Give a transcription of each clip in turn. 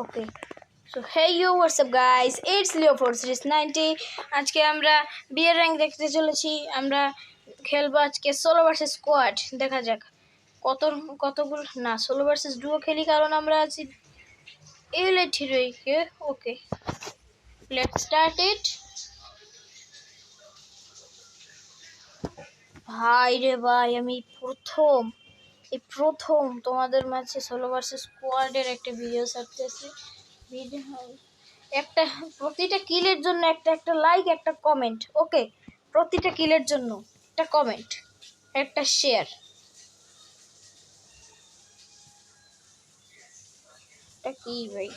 Okay so hey you what's up guys, it's Leo four series 90। আজকে আমরা বিয়ের rank দেখতে চলেছি। আমরা খেলবো আজকে সোলো ভার্সেস স্কোয়াড। দেখা যাক কতগুলো না সোলো ভার্সেস ডুও খেলি, কারণ আমরা আছি এলিট হিরোইকে। Okay let's start it. ভাই রে ভাই, আমি প্রথম তোমাদের মাঝে সোলো ভার্সেস স্কোয়াডের একটা ভিডিও ছাড়তেছি। একটা প্রতিটা কিলের জন্য একটা লাইক, একটা কমেন্ট। ওকে, প্রতিটা কিলের জন্য একটা কমেন্ট, একটা শেয়ার। এটা কি ভাই?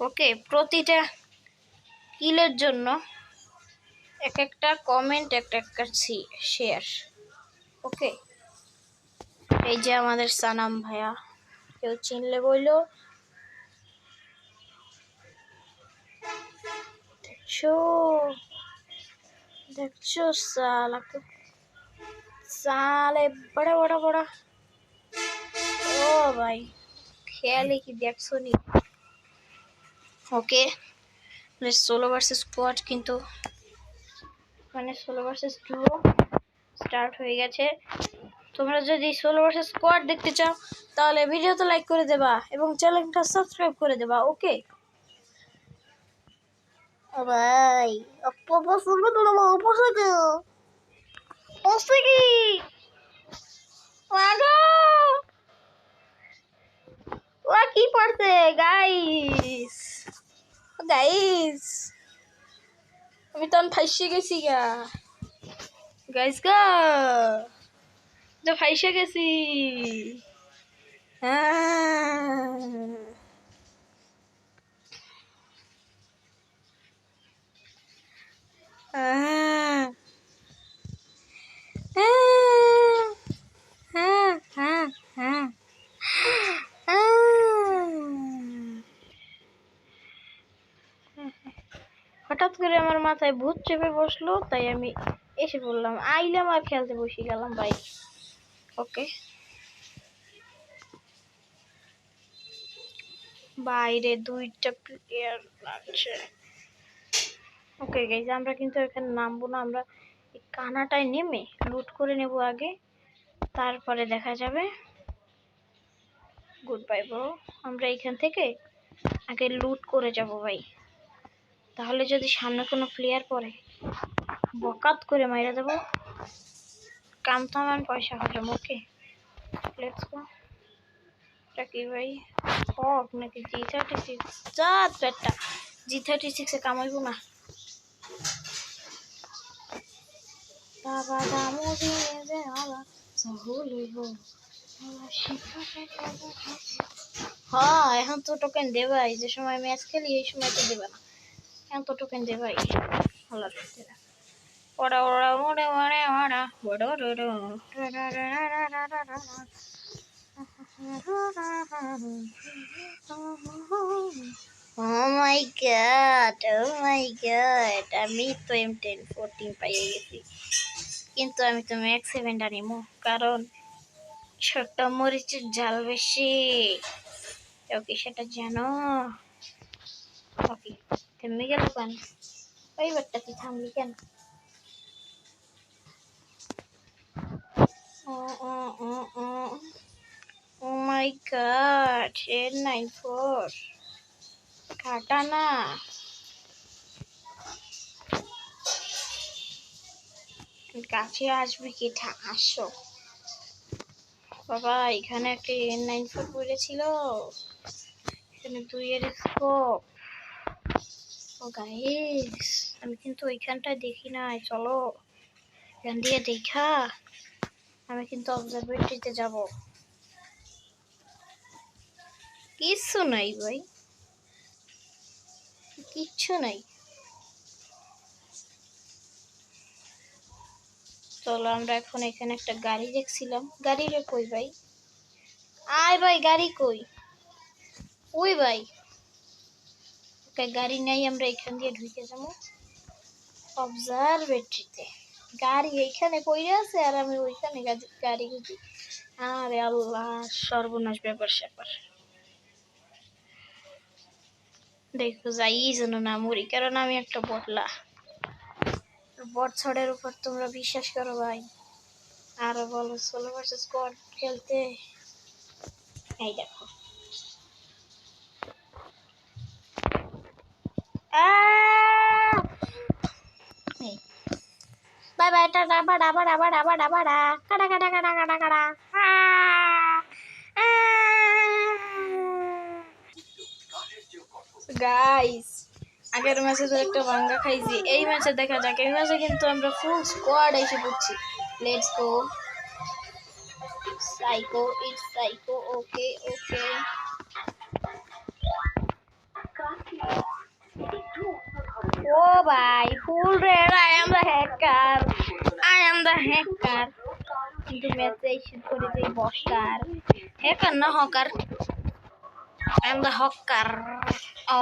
ওকে, প্রতিটা কিলের জন্য একটা কমেন্ট, একটা শেয়ার। ওকে, এই যে আমাদের সানাম ভাইয়া, কেউ চিনলে বললো। দেখছো साले बड़ा बड़ा बड़ा। ও ভাই, খেয়ালে কি দেখছো নি? ওকে, সোলো ভার্সেস স্কোয়াড, কিন্তু মানে সোলো ভার্সেস ডুও স্টার্ট হয়ে গেছে। তোমরা যদি সোলো ভার্সেস স্কোয়াড দেখতে চাও তাহলে ভিডিওতে লাইক করে দেবা এবং চ্যানেলটা সাবস্ক্রাইব করে দেবা। ওকে ভাই, কি পড়ছে গাইস? গাইস আমি তখন ফাইসে গেছি গাইস ফাইসে গেছি। হঠাৎ করে আমার মাথায় ভূত চেপে বসলো, তাই আমি এসে বললাম, আইলাম আর খেলতে বসে গেলাম ভাই। ওকে, বাইরে দুইটা প্লেয়ার আছে। ওকে গাইজ, আমরা কিন্তু এখানে নামবো না, আমরা এই কানাটায় নেমে লুট করে নেব আগে, তারপরে দেখা যাবে। গুড বাই ব্রো, আমরা এখান থেকে আগে লুট করে যাব ভাই, তাহলে যদি সামনে কোনো প্লেয়ার পড়ে বকাত করে মাইরা দেবো, কাম থামান পয়সা হজম। Okay let's go. এটা কি ভাই, হক নাকি G36? চাঁদ পেটটা G36 এ কামাইবো না। বাবা দামু দিয়ে দে বাবা সহুলই হো। হ্যাঁ, এখন তো টোকেন দে ভাই, যে সময় ম্যাচ খেলি এই সময় তো দেবে না, এখন তো টোকেন দে ভাই। হলার ওরা ওরা ওরে ওরে ওরা বড় বড়। Oh my god, oh my god, আমি তো M1014 পাইয়ে গেছি, কিন্তু আমি তো ম্যাক্স 7টা নিমো, কারণ ছোট মরিচের ঝাল বেশি। ওকে, সেটা জানো। ওকে, থেমে গেল কেন? ওই বারটা তুই থামলি কেন? Oh my god, 894 কাটানা। কাছে আসবে কি? আসো বাবা, এখানে একটা N94 পড়েছিল, এখানে 2 এর স্কোপ। ও গাইস, আমি কিন্তু ওইখানটায় দেখি নাই, চলো এখান দিয়ে দেখা আমি কিন্তু অবজারভেটরিতে যাব। কিচ্ছু নাই ভাই, কিচ্ছু নাই। চলো, আমরা এখন এখানে একটা গাড়ি দেখছিলাম, গাড়ি রে কই ভাই? আয় ভাই, গাড়ি কই? ওই ভাই, ওকে গাড়ি নাই, আমরা এখান দিয়ে ঢুকে যাবো অবজারভেটরিতে। গাড়ি এইখানে পড়ে আছে আর আমি ওইখানে গাড়ি খুঁজি। আরে আল্লাহ, সর্বনাশ ব্যাপার স্যাপার। দেখো যাই যেন না মরি, কারণ আমি একটা বটলা। বট ছড়ের উপর তোমরা বিশ্বাস করো ভাই? আরো বলো সোলো ভার্সেস স্কোয়াড খেলতে। এই দেখো বাই বাই, টাটা, বাড়া বাড়া বাড়া বাড়া বাড়া, কাটা কাটা কাটা কাটা কাটা। গাইস, আগের ম্যাচে তো একটা ভাঙ্গা খাইছি, এই ম্যাচে দেখা যাক। এই ম্যাচে কিন্তু আমরা ফুল স্কোয়াড এসে পড়ছি। Let's go psycho, it's psycho. Okay okay, ও ভাই full red. I am the hacker, I am the hacker. কিন্তু ম্যাচে এসে করে যে বস্টার হ্যাকার না hawker, I am the hawker. ও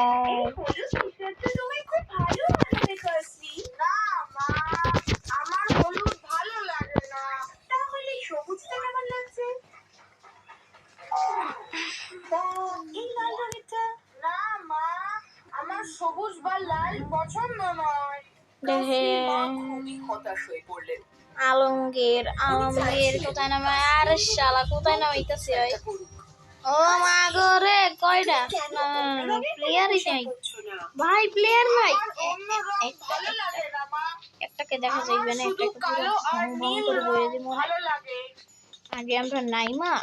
সবুজ বা লাল পছন্দ নয়। আলমগীর, আলমগীর কোথায় নামায়? আরে শালা কোথায় নামাইতেছে? ও মা গো রে, কয়টা প্লেয়ারই নাই ভাই, প্লেয়ার নাই। একটাকে দেখা যাইবে না, একটাকে পুরো ভং ভং করে বয়ে দিব। আগে আমরা নাইমা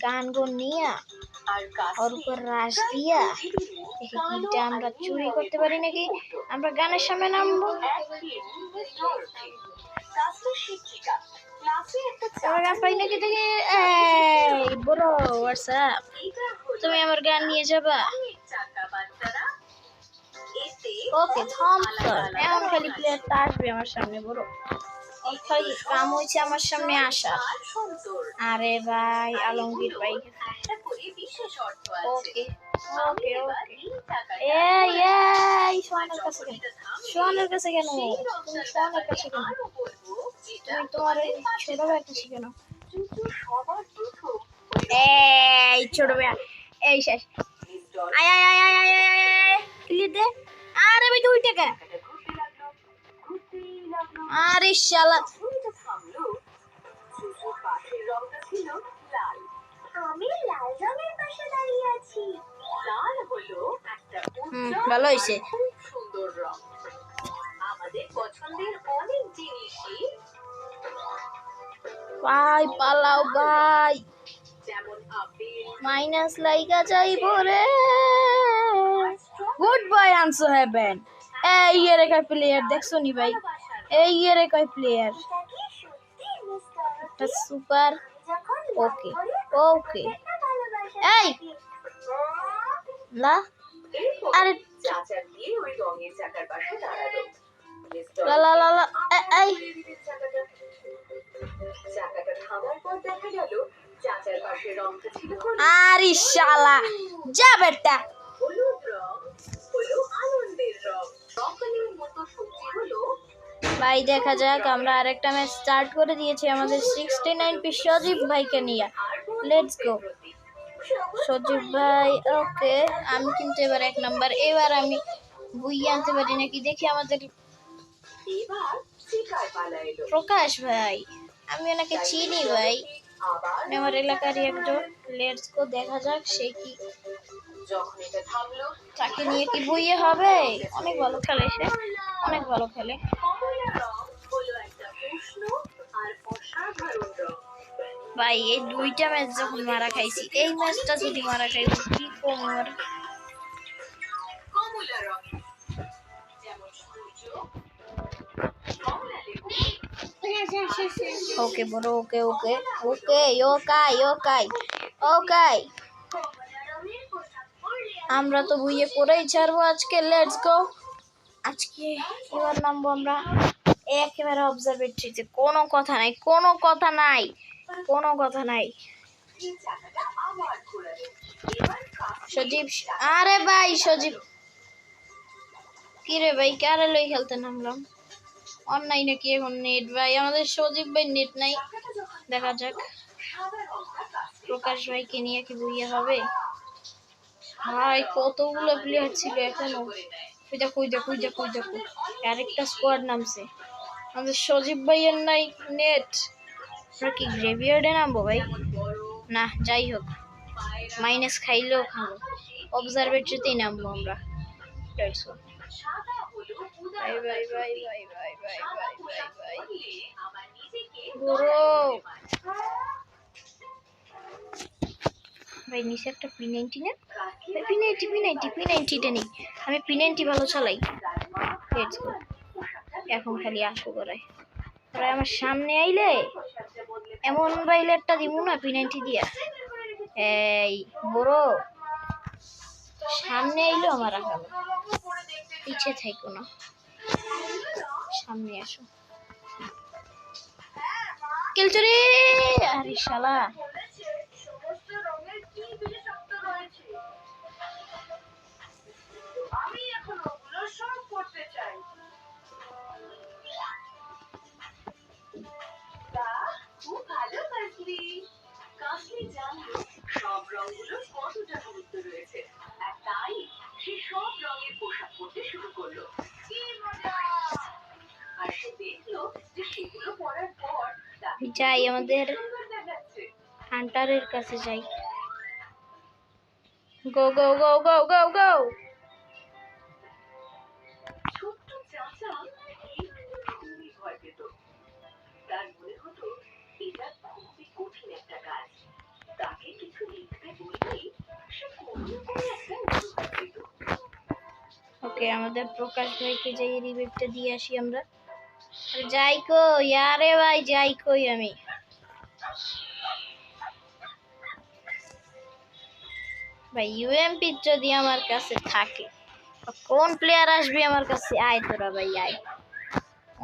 গান গন নিয়া ওর উপর রাশ দিয়া কিটা আমরা চুরি করতে পারি নাকি? আমরা গানের সামনে নামবো, গান পাই নাকি দেখি। এই বড় হোয়াটসঅ্যাপ, তুমি আমার গান নিয়ে যাবা? ওকে থমসন। এখন খালি প্লেয়ারটা আসবে আমার সামনে, বড় খালি কাম হয়েছে আমার সামনে আসা। আরে ভাই আলমগীর ভাই, ওকে ওকে ওকে। এই এই সোহানের কাছে কেন? সোহানের কাছে কেন? তুমি সোহানের কাছে কেন? তুমি তোমার ওই ছোট ভাইয়ের কাছে কেন? এই ছোট ভাইয়া, এই শেষ। আয় আয় আয় আয় আয় আয় আয়, ক্লিয়ার দে। আরে ভাই তুই টাকা, আরে শালা। ভালো হয়েছে। ভাই পালাও ভাই, মাইনাস লাইগা যাইবো রে। গুড বাই আনসো হেভেন। এই ইয়ের কয় প্লেয়ার দেখছো নি ভাই? এই ইয়ের কয় প্লেয়ার, একটা সুপার। ওকে ওকে, এই লা, আরে লা লা লা লা, এই আরে শালা যা বেটা। ভাই দেখা যাক, আমরা আরেকটা ম্যাচ স্টার্ট করে দিয়েছি আমাদের 69 পিস সজীব ভাইকে নিয়ে। লেটস গো সজীব ভাই। ওকে, আমি কিন্তু এবার 1 নাম্বার। এবার আমি বুই আনতে পারি নাকি দেখি। আমাদের প্রকাশ ভাই, আমি ওনাকে চিনি ভাই, আমার এলাকারই একজন। লেটস গো দেখা যাক সে কি, তাকে নিয়ে কি বইয়ে হবে। অনেক ভালো খেলে সে, অনেক ভালো খেলে ভাই। এই 2টা ম্যাচ যখন মারা খাইছি, এই ম্যাচটা যদি মারা খাইছি কি কমর। ওকে বড়, ওকে ওকে ওকে, ওকাই ওকাই ওকাই। আমরা তো বুইয়ে করেই ছাড়বো আজকে। Let's go. আজকে এবার নামবো আমরা একেবারে অবজারভেটরিতে। কোনো কথা নাই, কোনো কথা নাই, কোনো কথা নাই। সজীব, আরে ভাই সজীব কি রে ভাই, কারে লই খেলতে নামলাম? অনলাইনে কি এখন নেট ভাই? আমাদের সজীব ভাই নেট নাই, দেখা যাক। প্রকাশ ভাইকে নিয়ে কি বইয়া হবে? ভাই কতগুলো প্লেয়ার ছিল এখনো। ওই দেখো ওই দেখো ওই দেখো ওই দেখো, আরেকটা স্কোয়াড নামছে। আমাদের সজীব ভাইয়ের নাই নেট। আমরা কি গ্রেভিয়ার্ডে নামবো ভাই? না, যাই হোক, মাইনাস খাইলেও খাবো, অবজারভেটরিতেই নামবো আমরা। Let's go. By bye bye bye bye bye bye bye by. বড় ভাই নিচে একটা P90 না? ভাই P90 নেই। আমি P90 ভালো চালাই। Let's go. এখন খালি আশু করাই। তোরা আমার সামনে আইলে এমন বাইলেটটা দিব না P90 দিয়া। এই বড় সামনে আইলো আমার আগালো, পিছে থাইকো না, সামনে আসো। কিলচুরি! আরে শালা, সমস্ত রঙের কি বিশেষত্ব রয়েছে? আমি এখন ওগুলো সব করতে চাই। খুব ভালো কাসলি। কাসলি জানলো সব রঙগুলোর কতটা গুরুত্ব রয়েছে, আর তাই সে সব রঙের পোশাক পরতে শুরু করলো। কি মজা! আর সে দেখলো যে সেগুলো পরার পর তাকে যাই আমাদের সুন্দর দেখাচ্ছে। হান্টারের কাছে যাই। গো গো গো গো গো গো। ছোট্ট চাচা লিখতে খুবই ভয় পেত। তার মনে হতো এটা খুবই কঠিন একটা কাজ। তাকে কিছু লিখতে বললেই সে কোনো না কোনো একটা অজুহাত দিত। ওকে, আমাদের প্রকাশ ভাইকে যাই রিভিউটা দিয়ে আসি আমরা। আরে যাই কই? আরে ভাই যাই কই আমি? ভাই ইউএমপি যদি আমার কাছে থাকে, কোন প্লেয়ার আসবে আমার কাছে? আয় তোরা ভাই আয়,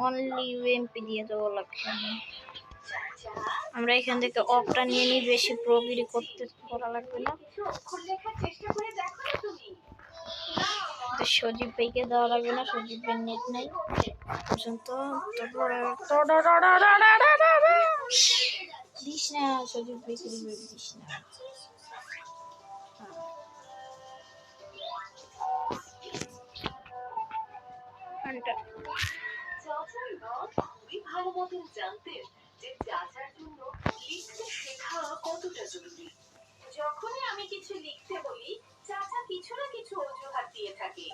অনলি ইউএমপি দিয়ে দেবো লক্ষ্য। আমরা এখান থেকে অফটা নিয়ে নিই, বেশি প্রোগিরি করা লাগবে না। কিছু অক্ষর লেখার চেষ্টা করে দেখো না তুমি। সজীব ভাইকে দেওয়া লাগবে না, সজীব ভাই নেট নাই পর্যন্ত। দিস না সজীব ভাইকে রিভাইভ দিস না। চাচার মা খুবই ভালো মতন জানতেন যে চাচার জন্য লিখতে শেখা কতটা জরুরি। যখনই আমি কিছু লিখতে বলি চাচা কিছু না কিছু অজুহাত দিয়ে থাকে।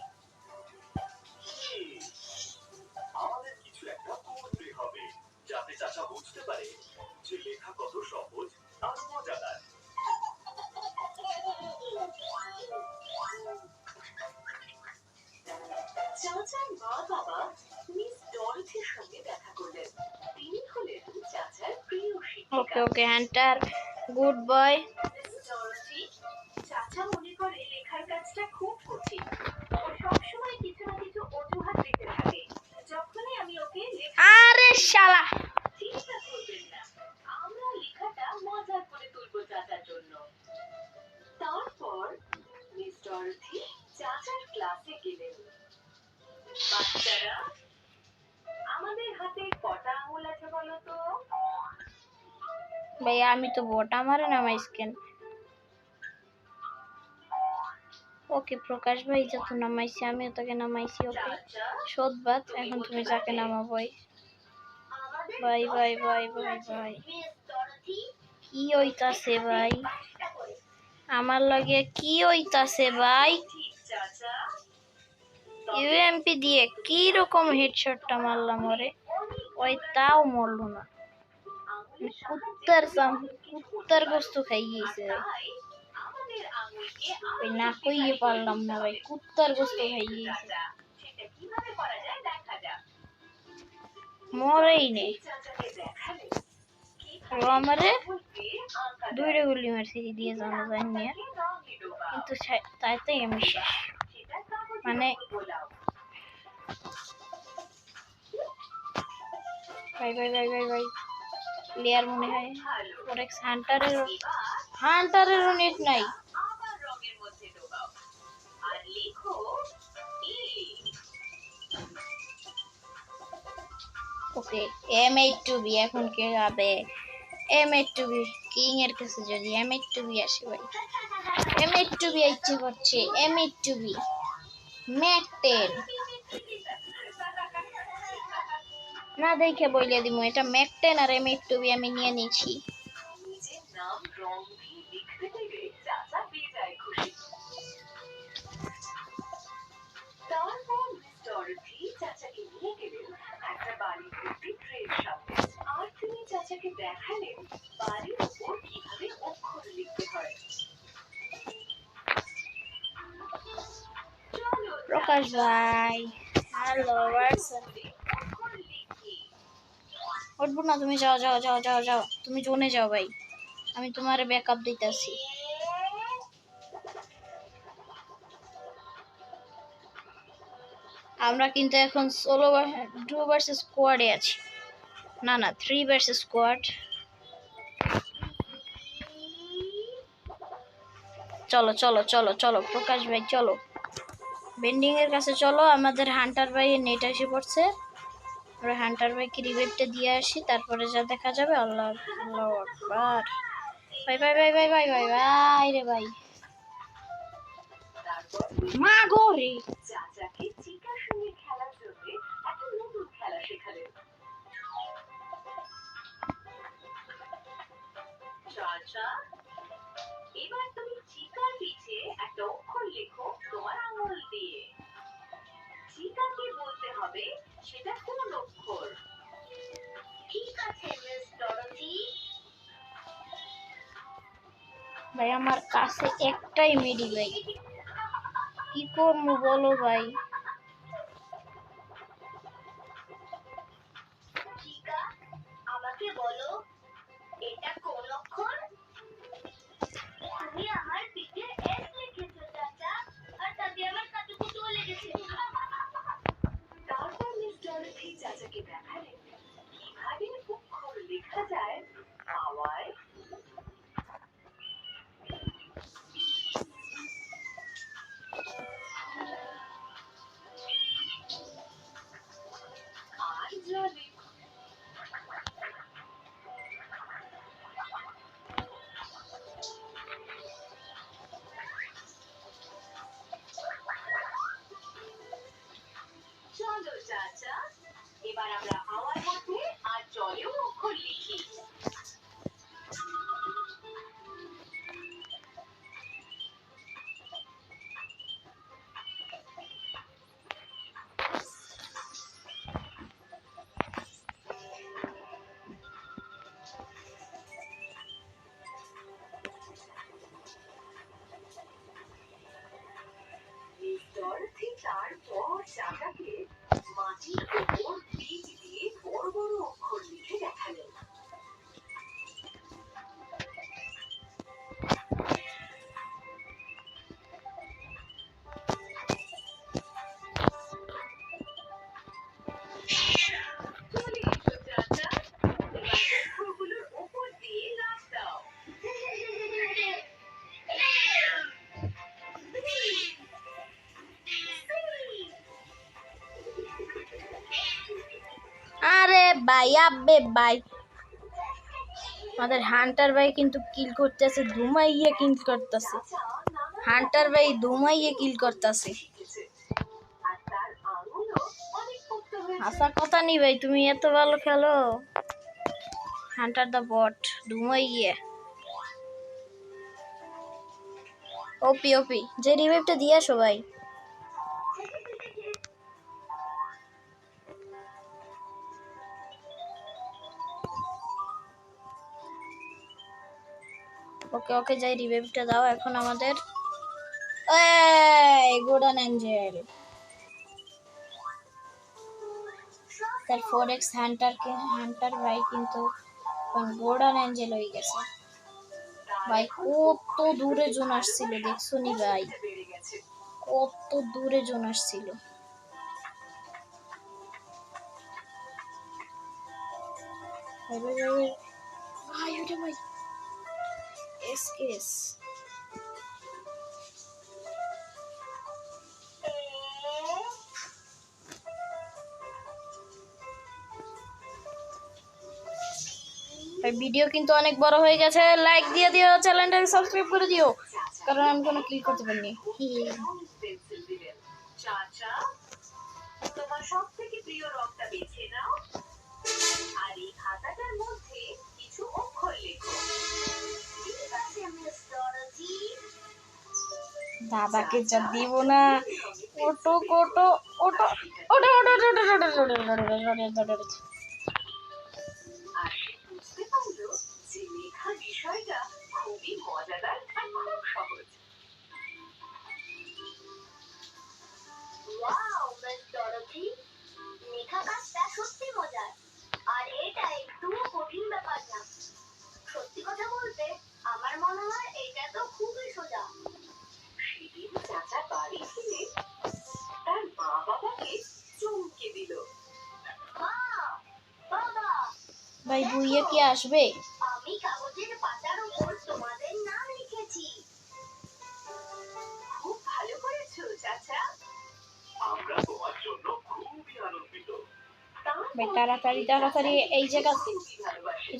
আমাদের কিছু একটা করতে হবে যাতে চাচা বুঝতে পারে যে লেখা কত সহজ আর মজাদার। চাচার মা বাবা মিস ডরথির সঙ্গে দেখা করলেন। তিনি হলেন চাচার প্রিয় ওকে শিক্ষিকা। Okay Hunter, good boy. Miss Dorothy, চাচা মনে করে লেখার কাজটা খুব কঠিন। ও সবসময় কিছু না কিছু অজুহাত দিতে থাকে। যখনই আমি ওকে আরে শালা, চিন্তা করবেন না, আমরা লেখাটা মজার করে তুলবো চাচার জন্য। তারপর মিস ডরথি চাচার ক্লাসে গেলেন। বাচ্চারা, আমাদের হাতে কটা আঙুল আছে বলো তো? ভাই আমি তো বটা মারে না মাই স্ক্যান। ওকে প্রকাশ ভাই যত নামাইছি আমিও তাকে নামাইছি। ওকে সদবাদ, এখন তুমি যাকে নামাবোই। Bye bye bye bye bye. কি হইতাছে ভাই আমার লাগে? কি হইতাছে ভাই? চাচা, ইউএমপি দিয়ে কি রকম হেডশটটা মারলাম ওরে, ওই তাও মরলো না। কুত্তার গোস্ত খাই গিয়েছে তাই আমাদের আঙুলকে ওই, না কইয়ে পারলাম না ভাই, কুত্তার গোস্ত খাই গিয়েছে। সেটা কিভাবে করা যায় দেখা যাক। মরেই নেই। চাচাকে দেখালেন ও আমারে আঙুলকে আঁকা দুইটা গুলি মারছি দিয়ে জানা যায় নিয়ে, রঙে ডোবাও। কিন্তু তাইতেই আমি শেষ। সেটা কাগজে মানে গোলাও। ভাই ভাই ভাই ভাই ভাই প্লেয়ার মনে হয় ফরেক্স হান্টারেরও নেট নাই। আবার রঙের মধ্যে ডোবাও আর লেখো এ। ওকে M8 টু বি এখন কে যাবে? M8 টু বি কিং এর কাছে যদি M8 আসে ভাই, M8 ইচ্ছে করছে, M8 ম্যাক 10 না দেখে বইলে দিমু এটা ম্যাক 10 আর M8 আমি নিয়ে নিয়েছি। নিজের নাম রং দিয়ে লিখতে দিলে চাচা পেয়ে যায় খুশি। তারপর মিস ডরথি চাচাকে নিয়ে গেলেন একটা বাড়ি ভর্তি ট্রের সামনে, আর তিনি চাচাকে দেখালেন বাড়ির উপর কিভাবে অক্ষর লিখতে হয়। চলো প্রকাশ ভাই, হ্যালো অক্ষর লিখি। উঠবো না, তুমি যাও যাও যাও যাও যাও, তুমি জোনে যাও ভাই, আমি তোমার ব্যাকআপ দিতেছি। আমরা কিন্তু এখন সোলো 2 ভার্সেস স্কোয়াডে আছি, না না 3 ভার্সেস স্কোয়াড। চলো চলো চলো চলো প্রকাশ ভাই চলো, বেন্ডিং এর কাছে চলো, আমাদের হান্টার ভাইয়ের নেট এসে পড়ছে, আমরা হান্টার ভাইকে রিভাইভটা দিয়ে আসি, তারপরে যা দেখা যাবে। আল্লাহ আল্লাহু আকবার, ভাই ভাই ভাই ভাই ভাই ভাই ভাই রে ভাই, তারপর মা গো রে, চাচাকে চিকার সঙ্গে খেলার জন্য একটা নতুন খেলা শেখালেন। চাচা, এবার তুমি চিকার পিছে একটা অক্ষর লেখো তোমার আঙুল দিয়ে। চিকাকে বলতে হবে সেটা কোন অক্ষর। ঠিক আছে মিস ডরথি। ভাই আমার কাছে একটাই মেডি ভাই, কি করবো বলো ভাই। চিকা, আমাকে বলো এটা কোন অক্ষর? তুমি আমার পিঠে এস লিখেছো চাচা, আর তাতে আমার কাতুকুতুও লেগেছে। তারপর মিস ডরথি চাচাকে দেখালেন কিভাবে অক্ষর লেখা যায় হাওয়ায়। আর জলে। চলো চাচা, এবার আমরা হাওয়ার মধ্যে আর জলেও অক্ষর লিখি। মিস ডরথি তারপর চাচাকে মাটির উপর বীজ দিয়ে বড় বড় অক্ষর লিখে দেখালেন। চলে এসো চাচা, এবার অক্ষরগুলোর উপর দিয়ে লাফ দাও। আরে ভাই আব্বে ভাই, আমাদের হান্টার ভাই কিন্তু কিল করতেছে, ধুমাইয়ে কিল করতেছে, চাচা নানা হান্টার ভাই ধুমাইয়ে কিল করতেছে। শিখেছে, আর তার আঙুলও অনেক পোক্ত হয়েছে। আশা কথা নি ভাই, তুমি এত ভালো খেলো, হান্টার দা বট ধুমাইয়ে ওপি ওপি, যে রিভাইভটা দিয়ে আসো ভাই। ওকে ওকে, যাই রিভাইভটা দাও এখন আমাদের। এই গোল্ডেন অ্যাঞ্জেল, তার 4x হান্টার ভাই কিন্তু গোল্ডেন অ্যাঞ্জেল হয়ে গেছে ভাই। কত দূরে জোন আসছিল দেখছো নি ভাই, বেড়ে গেছে। কত দূরে জোন আসছিল। ভাই ভাই ভাই ভাই ভাই, ওটা ভাই এস কেস। ভাই ভিডিও কিন্তু অনেক বড় হয়ে গেছে, লাইক দিয়ে দিও, চ্যানেলটাকে সাবস্ক্রাইব করে দিও, কারণ আমি কোনো ক্লিক করতে পারিনি। পেন্সিল দিলেন। চাচা, তোমার সব থেকে প্রিয় রংটা বেছে নাও আর এই খাতাটার মধ্যে কিছু অক্ষর লেখো। ঠিক আছে মিস ডরোথি। দাদাকে যা দিব না। ওটো কোটো ওটো ওটো ওটো ওটো ওটো ওটো ওটো ওটো ওটো। আর সে বুঝতে পারলো যে লেখা বিষয়টা খুবই মজাদার আর খুব সহজ। ওয়াও মিস ডরোথি, লেখা কাজটা সত্যি মজার আর এটা একটু কঠিন ব্যাপার না। সত্যি কথা বলতে আমার মনে হয় এটা তো খুবই সোজা। সেদিন চাচা বাড়ি ফিরে তার মা বাবাকে চমকে দিল। মা, বাবা, ভাই বুইয়ে কি আসবে? আমি কাগজের পাতার উপর তোমাদের নাম লিখেছি। খুব ভালো করেছো চাচা। আমরা তোমার জন্য খুবই আনন্দিত। ভাই তাড়াতাড়ি তাড়াতাড়ি এই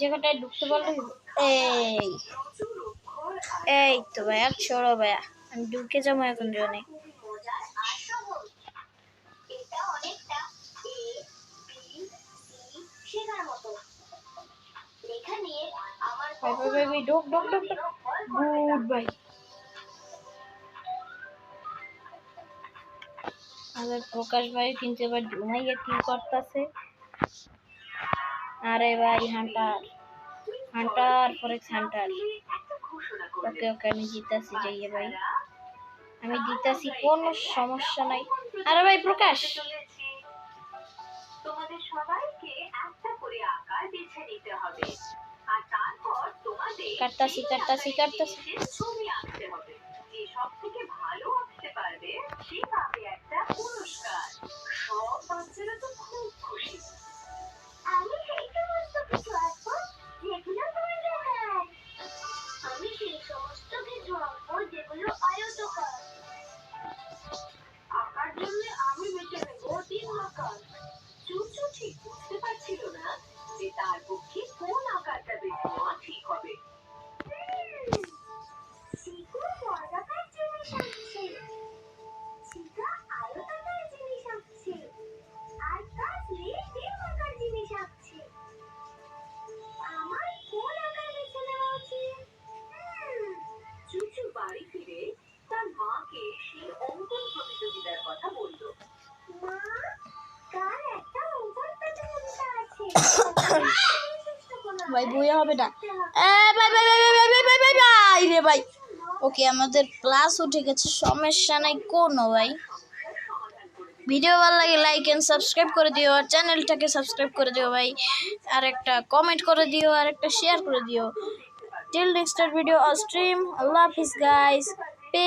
জায়গাটায় ঢুকতে পারলে। এই প্রচুর অক্ষর আর এই তো ভাইয়া, সরো ভাইয়া, আমি ঢুকে যাবো এখন জনে। খুবই মজার আর সহজ। এটা অনেকটা এ বি সি শেখার মতো। লেখা নিয়ে আমার ভাই ভাই ভাই ভাই ঢুক ঢুক ঢুক ঢুক। গুড ভাই। আমাদের প্রকাশ ভাই কিন্তু এবার ঘুমাইয়া কি করতেছে? আরে ভাই হান্টার হান্টার ফরেক্স হান্টার। একটা ঘোষণা করলেন। ওকে ওকে আমি জিতাছি যাইয়ে ভাই, আমি জিতাছি, কোনো সমস্যা নাই। আরে ভাই প্রকাশ, চলেছি। তোমাদের সবাইকে একটা করে আকার বেছে নিতে হবে আর তারপর তোমাদের কাটতাছি সেই কাটতাছি আকারের কাটতাছি। জিনিসের ছবি আঁকতে হবে। যে সব থেকে ভালো আঁকতে পারবে সে পাবে একটা পুরস্কার। সব বাচ্চারা তো খুব খুশি। আমি সেই সমস্ত কিছু আঁকবো যেগুলো গোলাকার। আমি সেই সমস্ত কিছু আঁকবো যেগুলো আয়তাকার। আঁকার জন্য আমি বেছে নেব তির্যকার। চুচু ঠিক বুঝতে পারছিল না যে তার পক্ষে কোন আকারটা বেছে নেওয়া ঠিক হবে। চিকু বর্গাকার জিনিস আঁকছে, চিকা আয়তাকার জিনিস আঁকছে, আর কাজলি ডিম্বাকার জিনিস আঁকছে। আমার কোন আকার বেছে নেওয়া উচিত? চুচু বাড়ি ফিরে তার মাকে সেই অঙ্কন প্রতিযোগিতার কথা বলল। মা, কাল একটা অঙ্কন প্রতিযোগিতা আছে। ভাই বইয়া হবে না। ভাই ভাই ভাই ভাই ভাই ভাই ভাই ভাই রে ভাই। ওকে আমাদের ক্লাস উঠে গেছে, সমস্যা নাই কোনো ভাই। ভিডিও ভালো লাগে লাইক এন্ড সাবস্ক্রাইব করে দিও, আর চ্যানেলটাকে সাবস্ক্রাইব করে দিও ভাই, আর একটা কমেন্ট করে দিও, আর একটা শেয়ার করে দিও। Till next video or stream, Allah Hafiz guys, piece.